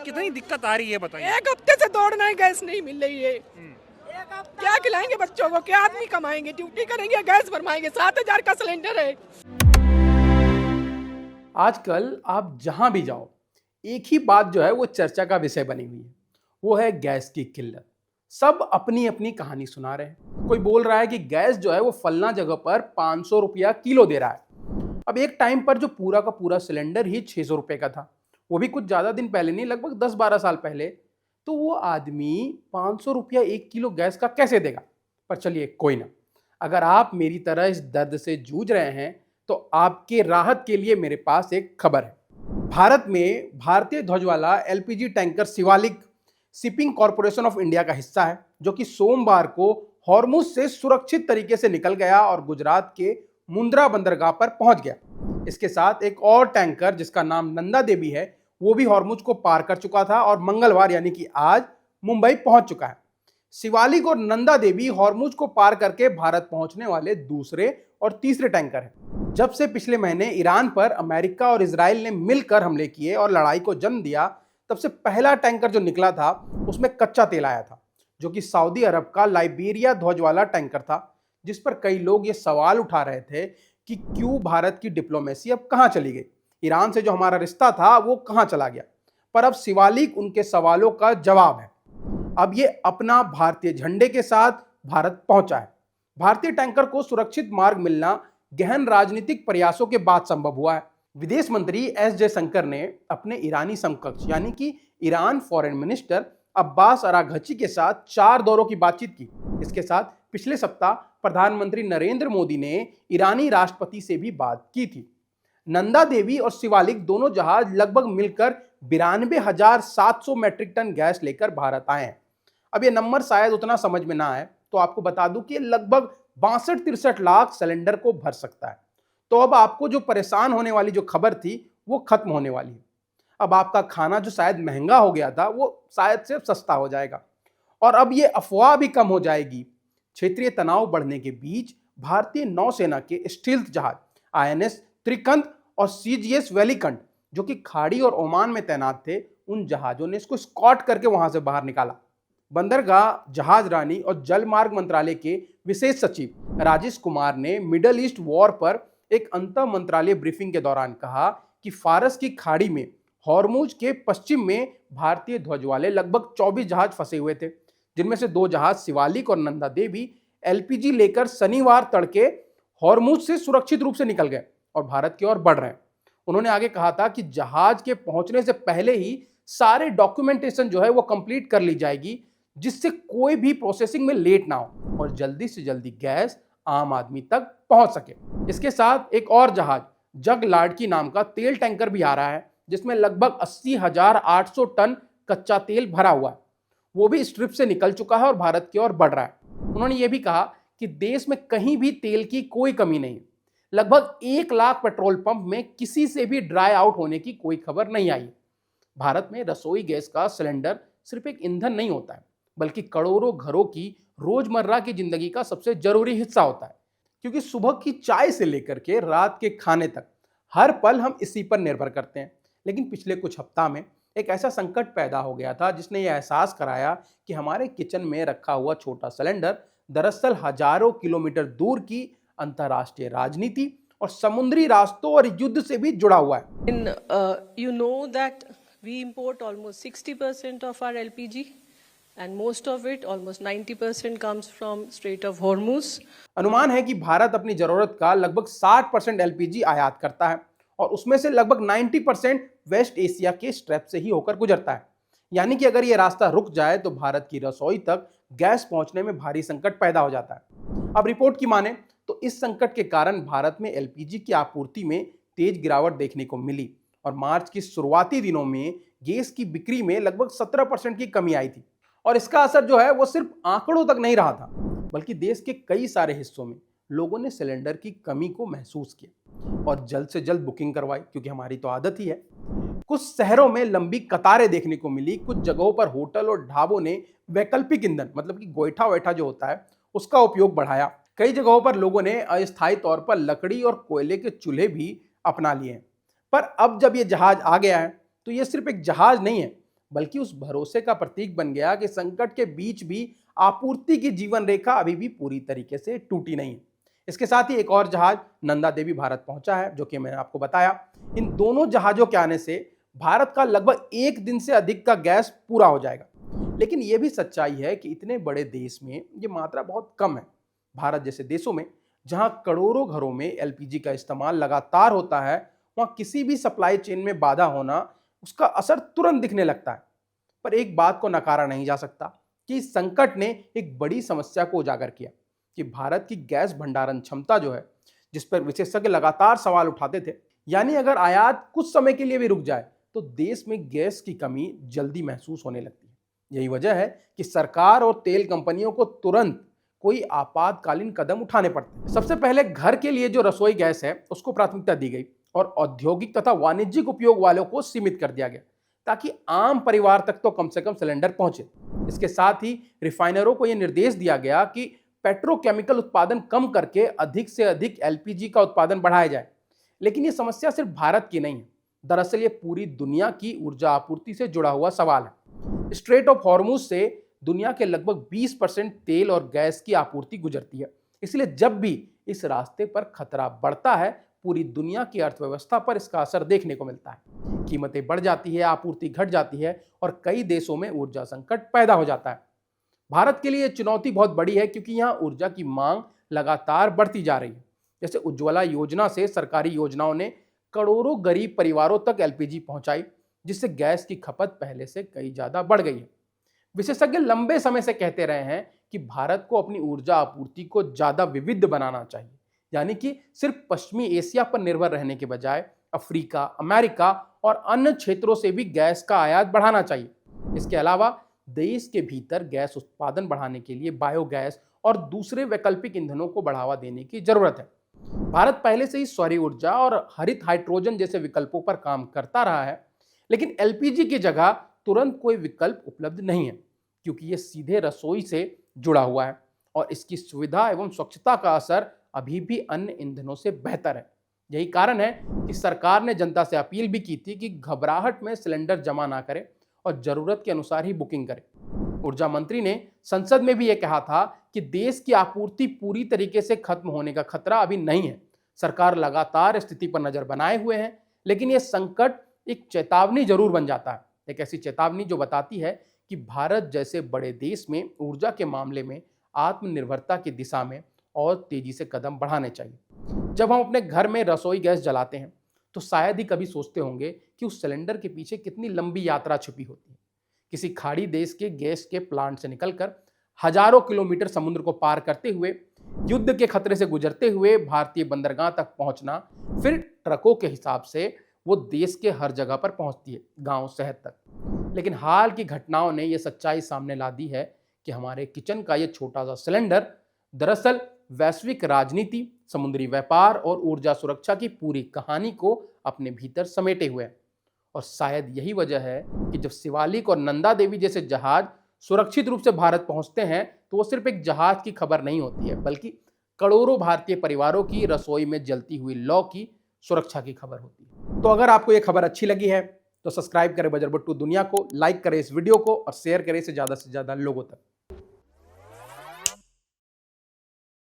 कितनी दिक्कत आ रही है बताइए। एक हफ्ते से दौड़ना है, गैस नहीं मिल रही है। क्या खिलाएंगे बच्चों को, क्या आदमी कमाएंगे, ड्यूटी करेंगे, गैस भरवाएंगे, 7,000 का सिलेंडर है। आजकल आप जहां भी जाओ, एक ही बात जो है वो चर्चा का विषय बनी हुई है। वो है गैस की किल्लत। सब अपनी अपनी कहानी सुना रहे हैं। कोई बोल रहा है कि गैस जो है वो फलना जगह पर 500 रुपया किलो दे रहा है। अब एक टाइम पर जो पूरा का पूरा सिलेंडर ही 600 रुपए का था, वो भी कुछ ज्यादा दिन पहले नहीं, लगभग 10-12 साल पहले। तो वो आदमी 500 रुपया 1 किलो गैस का कैसे देगा? पर चलिए कोई ना, अगर आप मेरी तरह इस दर्द से जूझ रहे हैं तो आपके राहत के लिए मेरे पास एक खबर है। भारत में भारतीय ध्वज वाला LPG tanker Shivalik shipping corporation of India का हिस्सा है, जो कि सोमवार को हॉर्मुज से सुरक्षित तरीके से निकल गया और गुजरात के मुंद्रा बंदरगाह पर पहुंच गया। इसके साथ एक और टैंकर जिसका नाम नंदा देवी है, वो भी हॉर्मुज को पार कर चुका था और मंगलवार यानी कि आज मुंबई पहुंच चुका है। शिवालिक और नंदा देवी हॉर्मुज को पार करके भारत पहुंचने वाले दूसरे और तीसरे टैंकर हैं। जब से पिछले महीने ईरान पर अमेरिका और इजराइल ने मिलकर हमले किए और लड़ाई को जन्म दिया, तब से पहला टैंकर जो निकला था उसमें कच्चा तेल आया था, जो कि सऊदी अरब का लाइबेरिया ध्वज वाला टैंकर था, जिस पर कई लोग ये सवाल उठा रहे थे कि क्यों भारत की डिप्लोमेसी अब कहां चली गई, ईरान से जो हमारा रिश्ता था वो कहां चला गया। पर अब शिवालिक उनके सवालों का जवाब है। अब ये अपना भारतीय झंडे के साथ भारत पहुंचा है। भारतीय टैंकर को सुरक्षित मार्ग मिलना गहन राजनीतिक प्रयासों के बाद संभव हुआ है। विदेश मंत्री एस जयशंकर ने अपने ईरानी समकक्ष यानी कि Iran foreign minister Abbas Araghchi के साथ 4 दौरों की बातचीत की। इसके साथ पिछले सप्ताह प्रधानमंत्री नरेंद्र मोदी ने ईरानी राष्ट्रपति से भी बात की थी। नंदा देवी और शिवालिक दोनों जहाज लगभग मिलकर 92,700 मैट्रिक टन गैस लेकर भारत आए हैं। अब ये नंबर शायद उतना समझ में ना आए, तो आपको बता दूं कि लगभग 62-63 लाख सिलेंडर को भर सकता है। तो अब आपको जो परेशान होने वाली जो खबर थी वो खत्म होने वाली है। अब आपका खाना जो शायद महंगा हो गया था वो शायद से सस्ता हो जाएगा, और अब ये अफवाह भी कम हो जाएगी। क्षेत्रीय तनाव बढ़ने के बीच भारतीय नौसेना के स्टील्थ जहाज आईएनएस त्रिकंत और सीजीएस वेलिकंठ, जो कि खाड़ी और ओमान में तैनात थे, उन जहाजों ने इसको स्कॉट करके वहां से बाहर निकाला। बंदरगाह, जहाज रानी और जल मार्ग मंत्रालय के विशेष सचिव राजेश कुमार ने मिडल ईस्ट वॉर पर एक अंतर मंत्रालय ब्रीफिंग के दौरान कहा कि फारस की खाड़ी में हॉर्मुज के पश्चिम में भारतीय ध्वज वाले लगभग 24 जहाज फंसे हुए थे, जिनमें से 2 जहाज शिवालिक और नंदा देवी एलपीजी लेकर शनिवार तड़के हॉर्मुज से सुरक्षित रूप से निकल गए और भारत की ओर बढ़ रहे हैं। उन्होंने आगे कहा था कि जहाज के पहुंचने से पहले ही सारे डॉक्यूमेंटेशन जो है वो कंप्लीट कर ली जाएगी, जिससे कोई भी प्रोसेसिंग में लेट ना हो और जल्दी से जल्दी गैस आम आदमी तक पहुंच सके। इसके साथ एक और जहाज जग लाडकी नाम का तेल टैंकर भी आ रहा है, जिसमें लगभग 80,800 टन कच्चा तेल भरा हुआ है। वो भी स्ट्रिप से निकल चुका है और भारत की ओर बढ़ रहा है। उन्होंने ये भी कहा कि देश में कहीं भी तेल की कोई कमी नहीं है। लगभग 1 लाख पेट्रोल पंप में किसी से भी ड्राई आउट होने की कोई खबर नहीं आई। भारत में रसोई गैस का सिलेंडर सिर्फ एक ईंधन नहीं होता है, बल्कि करोड़ों घरों की रोजमर्रा की जिंदगी का सबसे जरूरी हिस्सा होता है, क्योंकि सुबह की चाय से लेकर के रात के खाने तक हर पल हम इसी पर निर्भर करते हैं। लेकिन पिछले कुछ हफ्ता में एक ऐसा संकट पैदा हो गया था जिसने यह एहसास कराया कि हमारे किचन में रखा हुआ छोटा सिलेंडर दरअसल हजारों किलोमीटर दूर की अंतर्राष्ट्रीय राजनीति और समुद्री रास्तों और युद्ध से भी जुड़ा हुआ है। You know that we import almost 60% of our LPG and most of it, almost 90% comes from Strait of Hormuz. अनुमान है कि भारत अपनी जरूरत का लगभग 60% एलपीजी आयात करता है और उसमें से लगभग 90% वेस्ट एशिया के स्ट्रैप से ही होकर गुजरता है। यानी कि अगर ये रास्ता रुक जाए तो भारत की रसोई तक गैस पहुंचने में भारी संकट पैदा हो जाता है। अब रिपोर्ट की माने तो इस संकट के कारण भारत में एलपीजी की आपूर्ति में तेज गिरावट देखने को मिली और मार्च के शुरुआती दिनों में गैस की बिक्री में लगभग 17% की कमी आई थी। और इसका असर जो है वो सिर्फ आंकड़ों तक नहीं रहा था, बल्कि देश के कई सारे हिस्सों में लोगों ने सिलेंडर की कमी को महसूस किया और जल्द से जल्द बुकिंग करवाई, क्योंकि हमारी तो आदत ही है। कुछ शहरों में लंबी कतारें देखने को मिली। कुछ जगहों पर होटल और ढाबों ने वैकल्पिक ईंधन मतलब कि गोईठा वैठा जो होता है उसका उपयोग बढ़ाया। कई जगहों पर लोगों ने अस्थायी तौर पर लकड़ी और कोयले के चूल्हे भी अपना लिए हैं। पर अब जब ये जहाज आ गया है तो ये सिर्फ एक जहाज नहीं है, बल्कि उस भरोसे का प्रतीक बन गया कि संकट के बीच भी आपूर्ति की जीवन रेखा अभी भी पूरी तरीके से टूटी नहीं है। इसके साथ ही एक और जहाज नंदा देवी भारत पहुंचा है, जो कि मैंने आपको बताया। इन दोनों जहाजों के आने से भारत का लगभग 1 दिन से अधिक का गैस पूरा हो जाएगा। लेकिन यह भी सच्चाई है कि इतने बड़े देश में ये मात्रा बहुत कम है। भारत जैसे देशों में जहां करोड़ों घरों में एलपीजी का इस्तेमाल लगातार होता है, वहां किसी भी सप्लाई चेन में बाधा होना, उसका असर तुरंत दिखने लगता है। पर एक बात को नकारा नहीं जा सकता कि इस संकट ने एक बड़ी समस्या को उजागर किया कि भारत की गैस भंडारण क्षमता जो है, जिस पर विशेषज्ञ लगातार सवाल उठाते थे, यानी अगर आयात कुछ समय के लिए भी रुक जाए तो देश में गैस की कमी जल्दी महसूस होने लगती है। यही वजह है कि सरकार और तेल कंपनियों को तुरंत कोई आपातकालीन कदम उठाने पड़ते हैं। सबसे पहले घर के लिए जो रसोई गैस है उसको प्राथमिकता दी गई और औद्योगिक तथा वाणिज्यिक उपयोग वालों को सीमित कर दिया गया, ताकि आम परिवार तक तो कम से कम सिलेंडर पहुंचे। इसके साथ ही रिफाइनरों को यह निर्देश दिया गया कि पेट्रोकेमिकल उत्पादन कम करके अधिक से अधिक एलपीजी का उत्पादन बढ़ाया जाए। लेकिन यह समस्या सिर्फ भारत की नहीं है, दरअसल ये पूरी दुनिया की ऊर्जा आपूर्ति से जुड़ा हुआ सवाल है। स्ट्रेट ऑफ हॉर्मुज से दुनिया के लगभग 20% तेल और गैस की आपूर्ति गुजरती है। इसलिए जब भी इस रास्ते पर खतरा बढ़ता है, पूरी दुनिया की अर्थव्यवस्था पर इसका असर देखने को मिलता है। कीमतें बढ़ जाती है, आपूर्ति घट जाती है और कई देशों में ऊर्जा संकट पैदा हो जाता है। भारत के लिए चुनौती बहुत बड़ी है, क्योंकि यहाँ ऊर्जा की मांग लगातार बढ़ती जा रही है। जैसे उज्ज्वला योजना से सरकारी योजनाओं ने करोड़ों गरीब परिवारों तक एलपीजी पहुंचाई, जिससे गैस की खपत पहले से कई ज्यादा बढ़ गई है। विशेषज्ञ लंबे समय से कहते रहे हैं कि भारत को अपनी ऊर्जा आपूर्ति को ज्यादा विविध बनाना चाहिए, यानी कि सिर्फ पश्चिमी एशिया पर निर्भर रहने के बजाय अफ्रीका, अमेरिका और अन्य क्षेत्रों से भी गैस का आयात बढ़ाना चाहिए। इसके अलावा देश के भीतर गैस उत्पादन बढ़ाने के लिए बायोगैस और दूसरे वैकल्पिक ईंधनों को बढ़ावा देने की जरूरत है। भारत पहले से ही सौर ऊर्जा और हरित हाइड्रोजन जैसे विकल्पों पर काम करता रहा है, लेकिन एलपीजी की जगह तुरंत कोई विकल्प उपलब्ध नहीं है, क्योंकि यह सीधे रसोई से जुड़ा हुआ है और इसकी सुविधा एवं स्वच्छता का असर अभी भी अन्य ईंधनों से बेहतर है। यही कारण है कि सरकार ने जनता से अपील भी की थी कि घबराहट में सिलेंडर जमा ना करें और जरूरत के अनुसार ही बुकिंग करें। ऊर्जा मंत्री ने संसद में भी यह कहा था कि देश की आपूर्ति पूरी तरीके से खत्म होने का खतरा अभी नहीं है। सरकार लगातार स्थिति पर नजर बनाए हुए है, लेकिन यह संकट एक चेतावनी जरूर बन जाता है। एक ऐसी चेतावनी जो बताती है कि भारत जैसे बड़े देश में ऊर्जा के मामले में आत्मनिर्भरता की दिशा में और तेजी से कदम बढ़ाने चाहिए। जब हम अपने घर में रसोई गैस जलाते हैं तो शायद ही कभी सोचते होंगे कि उस सिलेंडर के पीछे कितनी लंबी यात्रा छिपी होती है। किसी खाड़ी देश के गैस के प्लांट से निकलकर हजारों किलोमीटर समुद्र को पार करते हुए, युद्ध के खतरे से गुजरते हुए भारतीय बंदरगाह तक पहुंचना, फिर ट्रकों के हिसाब से वो देश के हर जगह पर पहुंचती है, गांव शहर तक। लेकिन हाल की घटनाओं ने यह सच्चाई सामने ला दी है कि हमारे किचन का ये छोटा सा सिलेंडर दरअसल वैश्विक राजनीति, समुद्री व्यापार और ऊर्जा सुरक्षा की पूरी कहानी को अपने भीतर समेटे हुए है। और शायद यही वजह है कि जब शिवालिक और नंदा देवी जैसे जहाज सुरक्षित रूप से भारत पहुंचते हैं तो वो सिर्फ एक जहाज की खबर नहीं होती है, बल्कि करोड़ों भारतीय परिवारों की रसोई में जलती हुई लौ की सुरक्षा की खबर होती है। तो अगर आपको ये खबर अच्छी लगी है तो सब्सक्राइब करें बजरबट्टू दुनिया को, लाइक करें इस वीडियो को और शेयर करें इसे ज़्यादा से ज़्यादा लोगों तक।